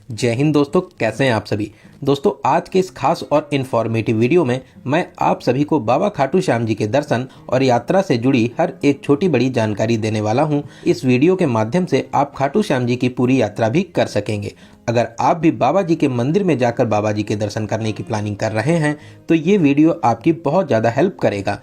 जय हिंद दोस्तों, कैसे हैं आप सभी। दोस्तों आज के इस खास और इन्फॉर्मेटिव वीडियो में मैं आप सभी को बाबा खाटू श्याम जी के दर्शन और यात्रा से जुड़ी हर एक छोटी बड़ी जानकारी देने वाला हूं। इस वीडियो के माध्यम से आप खाटू श्याम जी की पूरी यात्रा भी कर सकेंगे। अगर आप भी बाबा जी के मंदिर में जाकर बाबा जी के दर्शन करने की प्लानिंग कर रहे हैं तो ये वीडियो आपकी बहुत ज़्यादा हेल्प करेगा।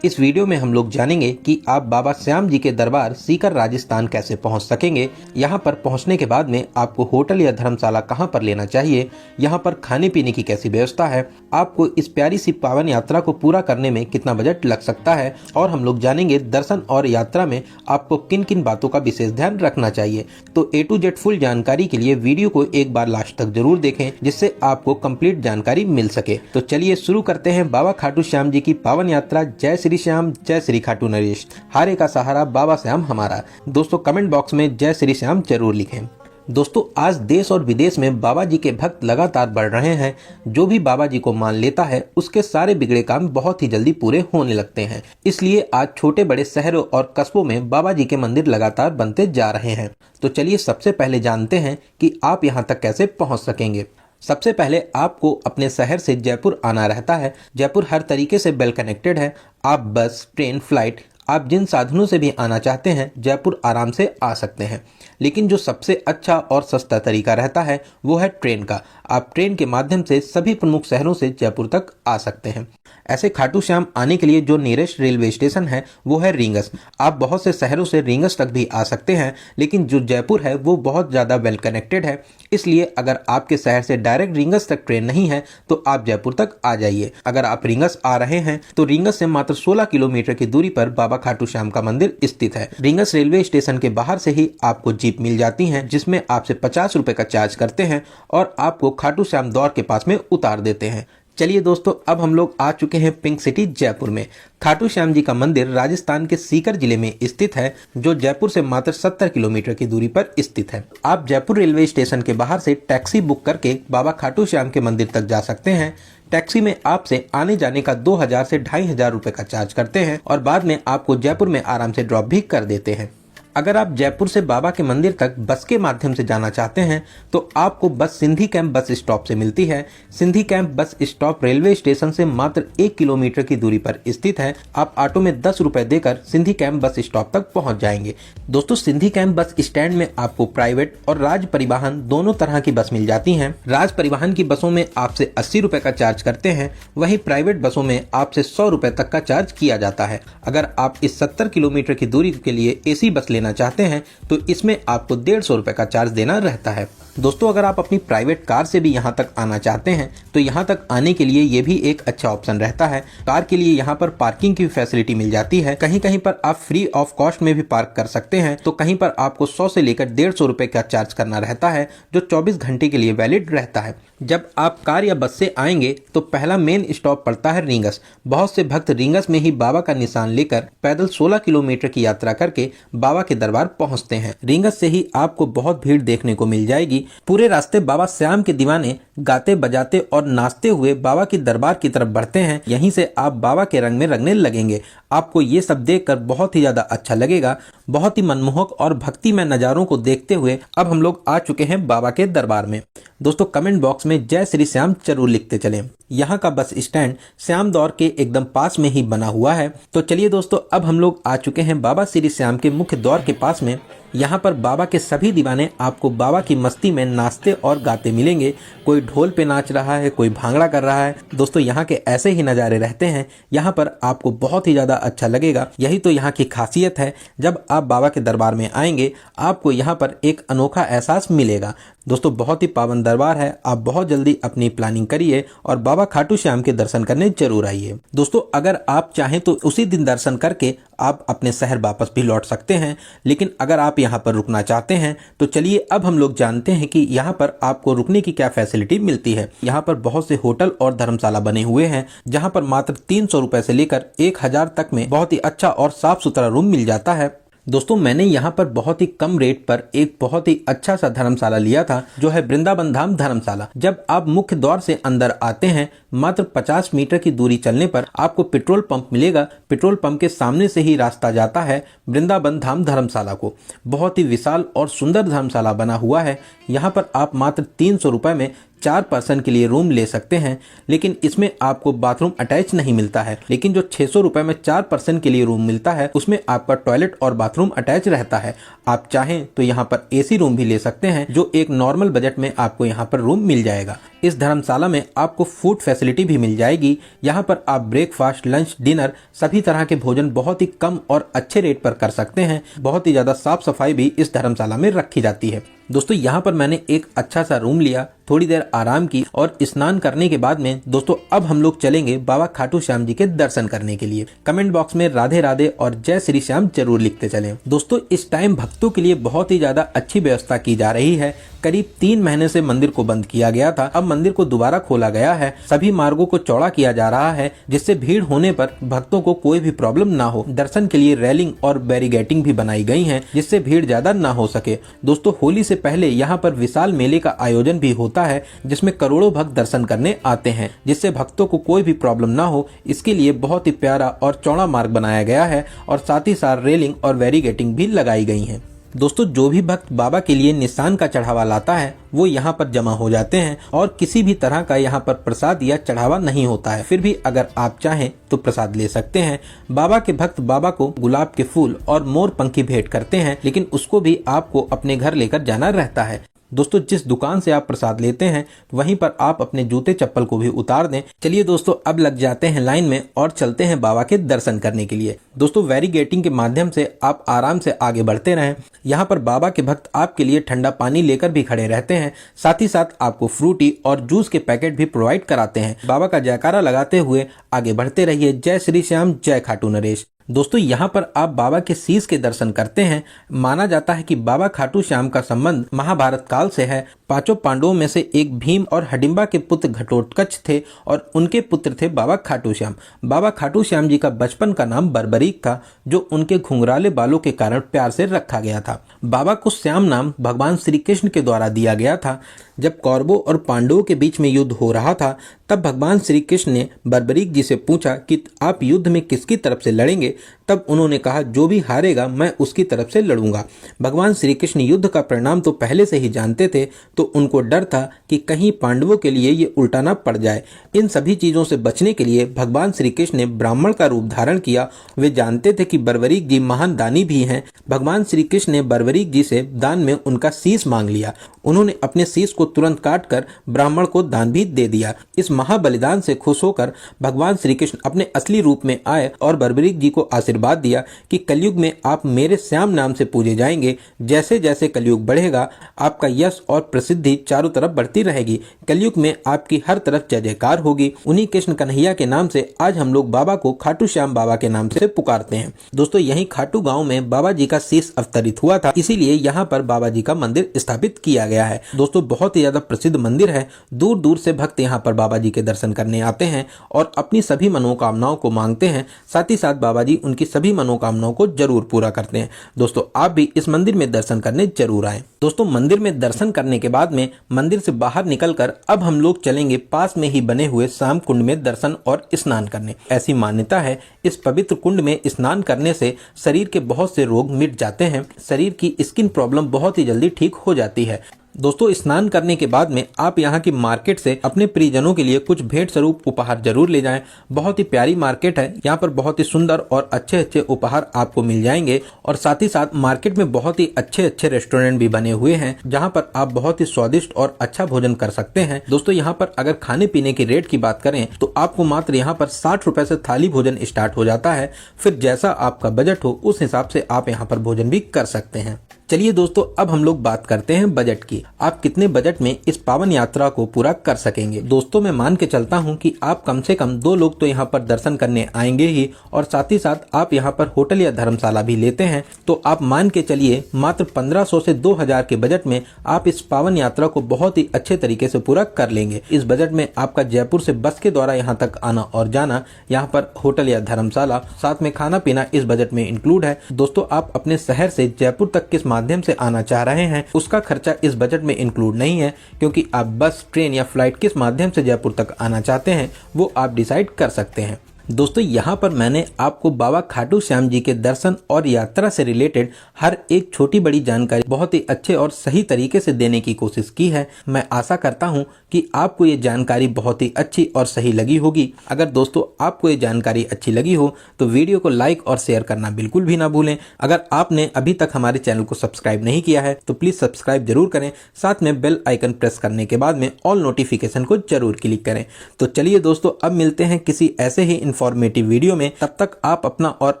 इस वीडियो में हम लोग जानेंगे कि आप बाबा श्याम जी के दरबार सीकर राजस्थान कैसे पहुंच सकेंगे। यहां पर पहुंचने के बाद में आपको होटल या धर्मशाला कहां पर लेना चाहिए, यहां पर खाने पीने की कैसी व्यवस्था है, आपको इस प्यारी सी पावन यात्रा को पूरा करने में कितना बजट लग सकता है, और हम लोग जानेंगे दर्शन और यात्रा में आपको किन किन बातों का विशेष ध्यान रखना चाहिए। तो A to Z फुल जानकारी के लिए वीडियो को एक बार लास्ट तक जरूर देखें, जिससे आपको कंप्लीट जानकारी मिल सके। तो चलिए शुरू करते हैं बाबा खाटू श्याम जी की पावन यात्रा। जय श्री श्याम, जय श्री खाटू नरेश, हारे का सहारा बाबा श्याम हमारा। दोस्तों कमेंट बॉक्स में जय श्री श्याम जरूर लिखें। दोस्तों आज देश और विदेश में बाबा जी के भक्त लगातार बढ़ रहे हैं। जो भी बाबा जी को मान लेता है उसके सारे बिगड़े काम बहुत ही जल्दी पूरे होने लगते हैं। इसलिए आज छोटे बड़े शहरों और कस्बों में बाबा जी के मंदिर लगातार बनते जा रहे हैं। तो चलिए सबसे पहले जानते हैं कि आप यहाँ तक कैसे पहुँच सकेंगे। सबसे पहले आपको अपने शहर से जयपुर आना रहता है। जयपुर हर तरीके से वेल कनेक्टेड है। आप बस, ट्रेन, फ्लाइट, आप जिन साधनों से भी आना चाहते हैं जयपुर आराम से आ सकते हैं। लेकिन जो सबसे अच्छा और सस्ता तरीका रहता है वो है ट्रेन का। आप ट्रेन के माध्यम से सभी प्रमुख शहरों से जयपुर तक आ सकते हैं। ऐसे खाटू श्याम आने के लिए जो नियरेस्ट रेलवे स्टेशन है वो है रींगस। आप बहुत से शहरों से रींगस तक भी आ सकते हैं, लेकिन जो जयपुर है वो बहुत ज़्यादा वेल कनेक्टेड है। इसलिए अगर आपके शहर से डायरेक्ट रींगस तक ट्रेन नहीं है तो आप जयपुर तक आ जाइए। अगर आप रींगस आ रहे हैं तो रींगस से मात्र 16 किलोमीटर की दूरी पर बाबा खाटू श्याम का मंदिर स्थित है। रींगस रेलवे स्टेशन के बाहर से ही आपको जीप मिल जाती है, जिसमें आपसे 50 रुपए का चार्ज करते हैं और आपको खाटू श्याम द्वार के पास में उतार देते हैं। चलिए दोस्तों अब हम लोग आ चुके हैं पिंक सिटी जयपुर में। खाटू श्याम जी का मंदिर राजस्थान के सीकर जिले में स्थित है, जो जयपुर से मात्र 70 किलोमीटर की दूरी पर स्थित है। आप जयपुर रेलवे स्टेशन के बाहर से टैक्सी बुक करके बाबा खाटू श्याम के मंदिर तक जा सकते हैं। टैक्सी में आपसे आने जाने का 2000 से 2500 रुपए का चार्ज करते हैं और बाद में आपको जयपुर में आराम से ड्रॉप भी कर देते हैं। अगर आप जयपुर से बाबा के मंदिर तक बस के माध्यम से जाना चाहते हैं तो आपको बस सिंधी कैंप बस स्टॉप से मिलती है। Sindhi camp bus stop railway station से मात्र 1 किलोमीटर की दूरी पर स्थित है। आप ऑटो में 10 रुपए देकर सिंधी कैंप बस स्टॉप तक पहुंच जाएंगे। दोस्तों सिंधी कैंप बस स्टैंड में आपको प्राइवेट और राज्य परिवहन दोनों तरह की बस मिल जाती हैं। राज्य परिवहन की बसों में आपसे 80 रुपए का चार्ज करते हैं, वहीं प्राइवेट बसों में आपसे 100 रुपए तक का चार्ज किया जाता है। अगर आप इस 70 किलोमीटर की दूरी के लिए AC बस लेना चाहते हैं तो इसमें आपको 150 रुपए का चार्ज देना रहता है। दोस्तों अगर आप अपनी प्राइवेट कार से भी यहाँ तक आना चाहते हैं तो यहाँ तक आने के लिए ये भी एक अच्छा ऑप्शन रहता है। कार के लिए यहाँ पर पार्किंग की फैसिलिटी मिल जाती है। कहीं कहीं पर आप फ्री ऑफ कॉस्ट में भी पार्क कर सकते हैं, तो कहीं पर आपको 100 से लेकर 150 रुपए का चार्ज करना रहता है, जो 24 घंटे के लिए वैलिड रहता है। जब आप कार या बस से आएंगे तो पहला मेन स्टॉप पड़ता है रींगस। बहुत से भक्त रींगस में ही बाबा का निशान लेकर पैदल 16 किलोमीटर की यात्रा करके बाबा के दरबार पहुंचते हैं। रींगस से ही आपको बहुत भीड़ देखने को मिल जाएगी। पूरे रास्ते बाबा श्याम के दीवाने गाते बजाते और नाचते हुए बाबा के दरबार की तरफ बढ़ते हैं। यहीं से आप बाबा के रंग में रंगने लगेंगे। आपको ये सब देखकर बहुत ही ज्यादा अच्छा लगेगा। बहुत ही मनमोहक और भक्तिमय नजारों को देखते हुए अब हम लोग आ चुके हैं बाबा के दरबार में। दोस्तों कमेंट बॉक्स में जय श्री श्याम जरूर लिखते चलें। यहाँ का बस स्टैंड श्याम दौर के एकदम पास में ही बना हुआ है। तो चलिए दोस्तों अब हम लोग आ चुके हैं बाबा श्री श्याम के मुख्य द्वार के पास में। यहाँ पर बाबा के सभी दीवाने आपको बाबा की मस्ती में नाचते और गाते मिलेंगे। कोई ढोल पे नाच रहा है, कोई भांगड़ा कर रहा है। दोस्तों यहाँ के ऐसे ही नज़ारे रहते हैं। यहाँ पर आपको बहुत ही ज़्यादा अच्छा लगेगा। यही तो यहाँ की खासियत है। जब आप बाबा के दरबार में आएंगे आपको यहाँ पर एक अनोखा एहसास मिलेगा। दोस्तों बहुत ही पावन दरबार है। आप बहुत जल्दी अपनी प्लानिंग करिए और बाबा खाटू श्याम के दर्शन करने जरूर आइए। दोस्तों अगर आप चाहें तो उसी दिन दर्शन करके आप अपने शहर वापस भी लौट सकते हैं, लेकिन अगर आप यहाँ पर रुकना चाहते हैं तो चलिए अब हम लोग जानते हैं कि यहाँ पर आपको रुकने की क्या फैसिलिटी मिलती है। यहाँ पर बहुत से होटल और धर्मशाला बने हुए हैं, जहाँ पर मात्र 300 रुपए से लेकर 1000 तक में बहुत ही अच्छा और साफ सुथरा रूम मिल जाता है। दोस्तों मैंने यहाँ पर बहुत ही कम रेट पर एक बहुत ही अच्छा सा धर्मशाला लिया था, जो है वृंदावन धाम धर्मशाला। जब आप मुख्य द्वार से अंदर आते हैं, मात्र 50 मीटर की दूरी चलने पर आपको पेट्रोल पंप मिलेगा। पेट्रोल पंप के सामने से ही रास्ता जाता है वृंदावन धाम धर्मशाला को। बहुत ही विशाल और सुंदर धर्मशाला बना हुआ है। यहाँ पर आप मात्र 300 रुपए में 4 पर्सन के लिए रूम ले सकते हैं, लेकिन इसमें आपको बाथरूम अटैच नहीं मिलता है। लेकिन जो 600 रुपए में 4 पर्सन के लिए रूम मिलता है, उसमें आपका टॉयलेट और बाथरूम अटैच रहता है। आप चाहें तो यहाँ पर एसी रूम भी ले सकते हैं, जो एक नॉर्मल बजट में आपको यहाँ पर रूम मिल जाएगा। इस धर्मशाला में आपको फूड फैसिलिटी भी मिल जाएगी। यहाँ पर आप ब्रेकफास्ट, लंच, डिनर सभी तरह के भोजन बहुत ही कम और अच्छे रेट पर कर सकते हैं। बहुत ही ज्यादा साफ सफाई भी इस धर्मशाला में रखी जाती है। दोस्तों यहाँ पर मैंने एक अच्छा सा रूम लिया, थोड़ी देर आराम की और स्नान करने के बाद में दोस्तों अब हम लोग चलेंगे बाबा खाटू श्याम जी के दर्शन करने के लिए। कमेंट बॉक्स में राधे राधे और जय श्री श्याम जरूर लिखते चलें। दोस्तों इस टाइम भक्तों के लिए बहुत ही ज्यादा अच्छी व्यवस्था की जा रही है। करीब 3 महीने से मंदिर को बंद किया गया था, अब मंदिर को दोबारा खोला गया है। सभी मार्गों को चौड़ा किया जा रहा है, जिससे भीड़ होने पर भक्तों को कोई भी प्रॉब्लम ना हो। दर्शन के लिए रेलिंग और बैरिगेटिंग भी बनाई गई है, जिससे भीड़ ज्यादा ना हो सके। दोस्तों होली से पहले यहाँ पर विशाल मेले का आयोजन भी होता है, जिसमें करोड़ों भक्त दर्शन करने आते हैं, जिससे भक्तों को कोई भी प्रॉब्लम ना हो। इसके लिए बहुत ही प्यारा और चौड़ा मार्ग बनाया गया है और साथ ही साथ रेलिंग और बैरिगेटिंग भी लगाई गई है। दोस्तों जो भी भक्त बाबा के लिए निशान का चढ़ावा लाता है, वो यहाँ पर जमा हो जाते हैं और किसी भी तरह का यहाँ पर प्रसाद या चढ़ावा नहीं होता है। फिर भी अगर आप चाहें तो प्रसाद ले सकते हैं। बाबा के भक्त बाबा को गुलाब के फूल और मोर पंखी भेंट करते हैं, लेकिन उसको भी आपको अपने घर लेकर जाना रहता है। दोस्तों जिस दुकान से आप प्रसाद लेते हैं, वहीं पर आप अपने जूते चप्पल को भी उतार दें। चलिए दोस्तों अब लग जाते हैं लाइन में और चलते हैं बाबा के दर्शन करने के लिए। दोस्तों बैरिगेटिंग के माध्यम से आप आराम से आगे बढ़ते रहें। यहाँ पर बाबा के भक्त आपके लिए ठंडा पानी लेकर भी खड़े रहते हैं। साथ ही साथ आपको फ्रूटी और जूस के पैकेट भी प्रोवाइड कराते हैं। बाबा का जयकारा लगाते हुए आगे बढ़ते रहिए। जय श्री श्याम, जय खाटू नरेश। दोस्तों यहाँ पर आप बाबा के शीश के दर्शन करते हैं। माना जाता है कि बाबा खाटू श्याम का संबंध महाभारत काल से है। 5 पांडवों में से एक भीम और हडिम्बा के पुत्र घटोत्कच थे और उनके पुत्र थे बाबा खाटू श्याम। बाबा खाटू श्याम जी का बचपन का नाम बर्बरीक था, जो उनके घुंघराले बालों के कारण प्यार से रखा गया था। बाबा को श्याम नाम भगवान श्री कृष्ण के द्वारा दिया गया था। जब कौरवों और पांडवों के बीच में युद्ध हो रहा था, तब भगवान श्री कृष्ण ने बर्बरीक जी से पूछा कि आप युद्ध में किसकी तरफ से लड़ेंगे। तब उन्होंने कहा जो भी हारेगा मैं उसकी तरफ से लड़ूंगा। भगवान श्री कृष्ण युद्ध का परिणाम तो पहले से ही जानते थे, तो उनको डर था कि कहीं पांडवों के लिए ये उल्टा ना पड़ जाए। इन सभी चीजों से बचने के लिए भगवान श्री कृष्ण ने ब्राह्मण का रूप धारण किया। वे जानते थे कि बर्बरीक जी महान दानी भी हैं। भगवान श्री कृष्ण ने बर्बरीक जी से दान में उनका शीश मांग लिया। उन्होंने अपने शीश को तुरंत काटकर ब्राह्मण को दान भी दे दिया। इस महाबलिदान से खुश होकर भगवान श्री कृष्ण अपने असली रूप में आए और बर्बरीक जी को आशीर्वाद दिया कि कलयुग में आप मेरे श्याम नाम से पूजे जाएंगे। जैसे जैसे कलयुग बढ़ेगा, आपका यश और प्रसिद्धि चारों तरफ बढ़ती रहेगी। कलयुग में आपकी हर तरफ जय जयकार होगी। उन्हीं कृष्ण कन्हैया के नाम से आज हम लोग बाबा को खाटू श्याम बाबा के नाम से पुकारते हैं। दोस्तों यही खाटू गांव में बाबा जी का शीश अवतरित हुआ था, इसीलिए यहाँ पर बाबा जी का मंदिर स्थापित किया गया है। दोस्तों बहुत ही ज्यादा प्रसिद्ध मंदिर है। दूर दूर से भक्त यहाँ पर बाबा जी के दर्शन करने आते हैं और अपनी सभी मनोकामनाओं को मांगते हैं। साथ ही साथ बाबा जी उनकी सभी मनोकामनाओं को जरूर पूरा करते हैं। दोस्तों आप भी इस मंदिर में दर्शन करने जरूर आएं। दोस्तों मंदिर में दर्शन करने के बाद में मंदिर से बाहर निकलकर अब हम लोग चलेंगे पास में ही बने हुए शाम कुंड में दर्शन और स्नान करने। ऐसी मान्यता है इस पवित्र कुंड में स्नान करने से शरीर के बहुत से रोग मिट जाते हैं। शरीर की स्किन प्रॉब्लम बहुत ही जल्दी ठीक हो जाती है। दोस्तों स्नान करने के बाद में आप यहाँ की मार्केट से अपने प्रियजनों के लिए कुछ भेंट स्वरूप उपहार जरूर ले जाएं। बहुत ही प्यारी मार्केट है। यहाँ पर बहुत ही सुंदर और अच्छे अच्छे उपहार आपको मिल जाएंगे और साथ ही साथ मार्केट में बहुत ही अच्छे अच्छे रेस्टोरेंट भी बने हुए हैं, जहाँ पर आप बहुत ही स्वादिष्ट और अच्छा भोजन कर सकते हैं। दोस्तों यहाँ पर अगर खाने पीने की रेट की बात करें तो आपको मात्र यहाँ पर 60 रुपए से थाली भोजन स्टार्ट हो जाता है। फिर जैसा आपका बजट हो उस हिसाब से आप यहाँ पर भोजन भी कर सकते हैं। चलिए दोस्तों, अब हम लोग बात करते हैं बजट की। आप कितने बजट में इस पावन यात्रा को पूरा कर सकेंगे। दोस्तों, मैं मान के चलता हूं कि आप कम से कम 2 लोग तो यहाँ पर दर्शन करने आएंगे ही, और साथ ही साथ आप यहाँ पर होटल या धर्मशाला भी लेते हैं, तो आप मान के चलिए मात्र 1500 से 2000 के बजट में आप इस पावन यात्रा को बहुत ही अच्छे तरीके से पूरा कर लेंगे। इस बजट में आपका जयपुर से बस के द्वारा यहाँ तक आना और जाना, यहाँ पर होटल या धर्मशाला, साथ में खाना पीना इस बजट में इंक्लूड है। दोस्तों, आप अपने शहर से जयपुर तक किस माध्यम से आना चाह रहे हैं उसका खर्चा इस बजट में इंक्लूड नहीं है, क्योंकि आप बस, ट्रेन या फ्लाइट किस माध्यम से जयपुर तक आना चाहते हैं वो आप डिसाइड कर सकते हैं। दोस्तों, यहाँ पर मैंने आपको बाबा खाटू श्याम जी के दर्शन और यात्रा से रिलेटेड हर एक छोटी बड़ी जानकारी बहुत ही अच्छे और सही तरीके से देने की कोशिश की है। मैं आशा करता हूँ कि आपको ये जानकारी बहुत ही अच्छी और सही लगी होगी। अगर दोस्तों आपको ये जानकारी अच्छी लगी हो तो वीडियो को लाइक और शेयर करना बिल्कुल भी ना भूलें। अगर आपने अभी तक हमारे चैनल को सब्सक्राइब नहीं किया है तो प्लीज़ सब्सक्राइब जरूर करें, साथ में बेल आइकन प्रेस करने के बाद में ऑल नोटिफिकेशन को जरूर क्लिक करें। तो चलिए दोस्तों, अब मिलते हैं किसी ऐसे ही इंफॉर्मेटिव वीडियो में। तब तक आप अपना और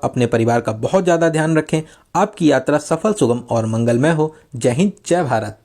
अपने परिवार का बहुत ज़्यादा ध्यान रखें। आपकी यात्रा सफल, सुगम और मंगलमय हो। जय हिंद, जय भारत।